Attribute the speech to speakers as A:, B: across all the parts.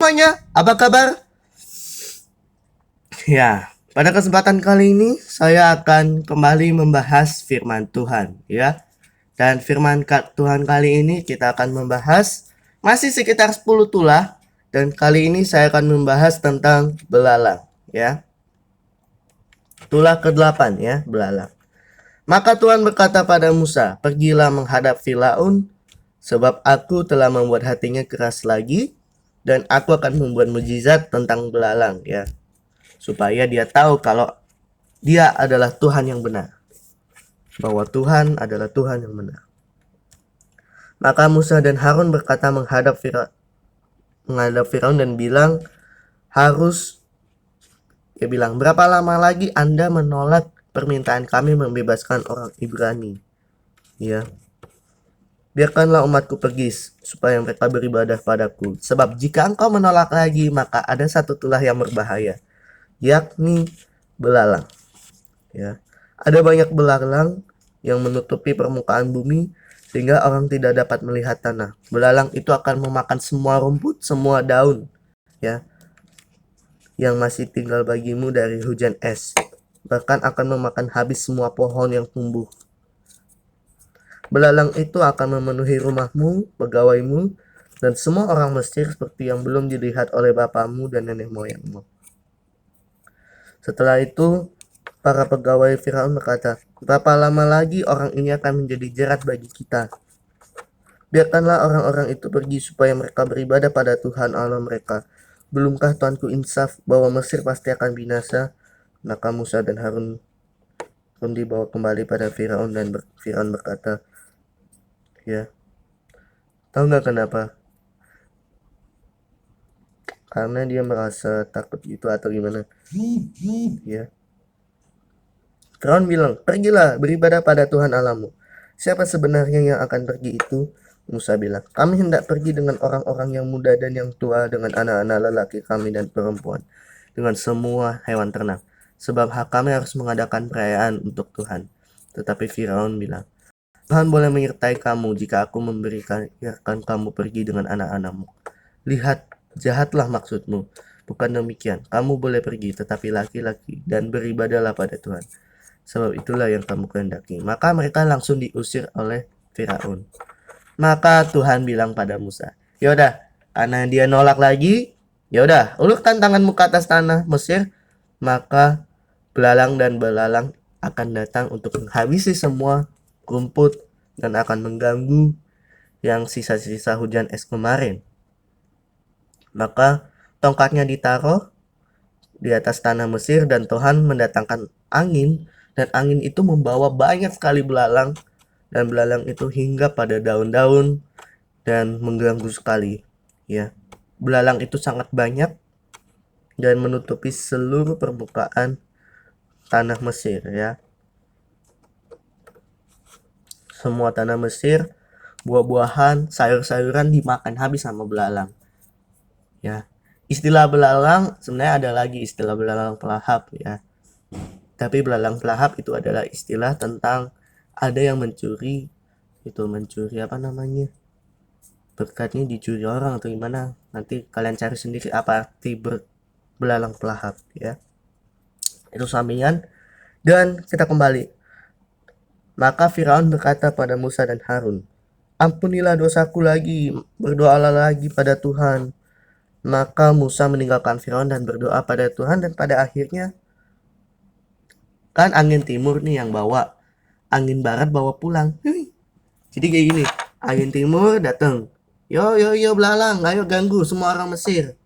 A: semuanya, apa kabar? Ya, pada kesempatan kali ini saya akan kembali membahas firman Tuhan, ya. Dan firman Tuhan kali ini kita akan membahas masih sekitar 10 tulah, dan kali ini saya akan membahas tentang belalang, ya. Tulah ke-8 ya, belalang. Maka Tuhan berkata pada Musa, "Pergilah menghadap Firaun, sebab aku telah membuat hatinya keras lagi, dan aku akan membuat mujizat tentang belalang," ya. Supaya dia tahu kalau dia adalah Tuhan yang benar. Bahwa Tuhan adalah Tuhan yang benar. Maka Musa dan Harun berkata menghadap Firaun dan bilang, dia bilang, "Berapa lama lagi Anda menolak permintaan kami membebaskan orang Ibrani? Ya, biarkanlah umatku pergi supaya mereka beribadah padaku. Sebab jika engkau menolak lagi, maka ada satu tulah yang berbahaya, yakni belalang." Ya, ada banyak belalang yang menutupi permukaan bumi sehingga orang tidak dapat melihat tanah. Belalang itu akan memakan semua rumput, semua daun, ya, yang masih tinggal bagimu dari hujan es. Bahkan akan memakan habis semua pohon yang tumbuh. Belalang itu akan memenuhi rumahmu, pegawaimu, dan semua orang Mesir seperti yang belum dilihat oleh bapamu dan nenek moyangmu. Setelah itu, para pegawai Firaun berkata, "Berapa lama lagi orang ini akan menjadi jerat bagi kita? Biarkanlah orang-orang itu pergi supaya mereka beribadah pada Tuhan Allah mereka. Belumkah Tuanku insaf bahwa Mesir pasti akan binasa?" Maka Musa dan Harun pun dibawa kembali pada Firaun, dan Firaun berkata, ya, tahu nggak kenapa? Karena dia merasa takut gitu atau gimana? Ya. Firaun bilang, "Pergilah beribadah pada Tuhan Allahmu." "Siapa sebenarnya yang akan pergi itu?" Musa bilang, "Kami hendak pergi dengan orang-orang yang muda dan yang tua, dengan anak-anak lelaki kami dan perempuan, dengan semua hewan ternak. Sebab kami harus mengadakan perayaan untuk Tuhan." Tetapi Firaun bilang, "Tuhan boleh menyertai kamu jika aku memberikan kamu pergi dengan anak-anakmu. Lihat, jahatlah maksudmu. Bukan demikian. Kamu boleh pergi, tetapi laki-laki, dan beribadahlah pada Tuhan. Sebab itulah yang kamu kehendaki." Maka mereka langsung diusir oleh Firaun. Maka Tuhan bilang pada Musa, "Yaudah, karena dia nolak lagi, yaudah, ulurkan tanganmu ke atas tanah Mesir, maka belalang akan datang untuk menghabisi semua rumput dan akan mengganggu yang sisa-sisa hujan es kemarin." Maka tongkatnya ditaruh di atas tanah Mesir, dan Tuhan mendatangkan angin, dan angin itu membawa banyak sekali belalang, dan belalang itu hinggap pada daun-daun dan mengganggu sekali, ya. Belalang itu sangat banyak dan menutupi seluruh permukaan tanah Mesir, ya. Semua tanah Mesir, buah-buahan, sayur-sayuran dimakan habis sama belalang, ya. Istilah belalang sebenarnya ada lagi istilah belalang pelahap, ya. Tapi belalang pelahap itu adalah istilah tentang ada yang mencuri apa namanya, berkatnya dicuri orang atau gimana. Nanti kalian cari sendiri apa arti belalang pelahap, ya. Itu sampingan. Dan kita kembali. Maka Firaun berkata pada Musa dan Harun, "Ampunilah dosaku lagi, berdoalah lagi pada Tuhan." Maka Musa meninggalkan Firaun dan berdoa pada Tuhan, dan pada akhirnya kan angin timur nih yang bawa, angin barat bawa pulang. Jadi kayak gini, angin timur datang, yo yo yo belalang, ayo ganggu semua orang Mesir.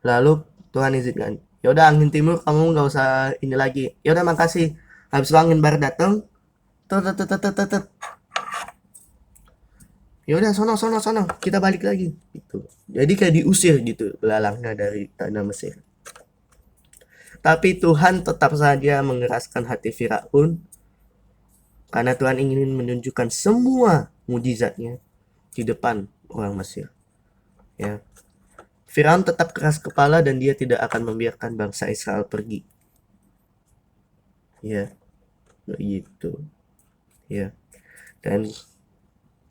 A: Lalu Tuhan izinkan, yaudah angin timur kamu nggak usah ini lagi, yaudah makasih. Habis itu angin barat datang, yaudah sono sono sono, kita balik lagi gitu. Jadi kayak diusir gitu belalangnya dari tanah Mesir. Tapi Tuhan tetap saja mengeraskan hati Firaun, karena Tuhan ingin menunjukkan semua mujizatnya di depan orang Mesir, ya. Firaun tetap keras kepala dan dia tidak akan membiarkan bangsa Israel pergi, ya, begitu, ya. Dan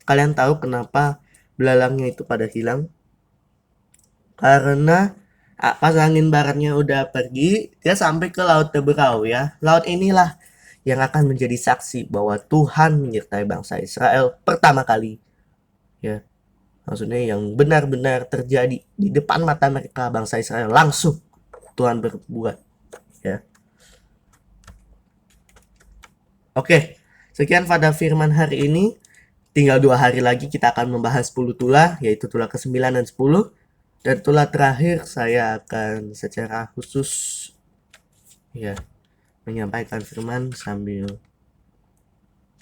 A: kalian tahu kenapa belalangnya itu pada hilang? Karena pas angin baratnya udah pergi, dia sampai ke Laut Teberau ya. Laut inilah yang akan menjadi saksi bahwa Tuhan menyertai bangsa Israel pertama kali. Ya, maksudnya yang benar-benar terjadi di depan mata mereka, bangsa Israel langsung Tuhan berbuat ya. Oke, sekian pada firman hari ini. Tinggal 2 hari lagi kita akan membahas 10 tulah, yaitu tulah ke-9 dan 10. Dan tulah terakhir saya akan secara khusus ya menyampaikan firman sambil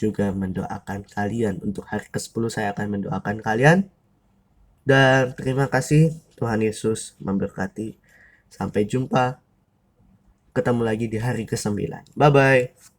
A: juga mendoakan kalian. Untuk hari ke-10 saya akan mendoakan kalian. Dan terima kasih, Tuhan Yesus memberkati. Sampai jumpa. Ketemu lagi di hari ke-9. Bye-bye.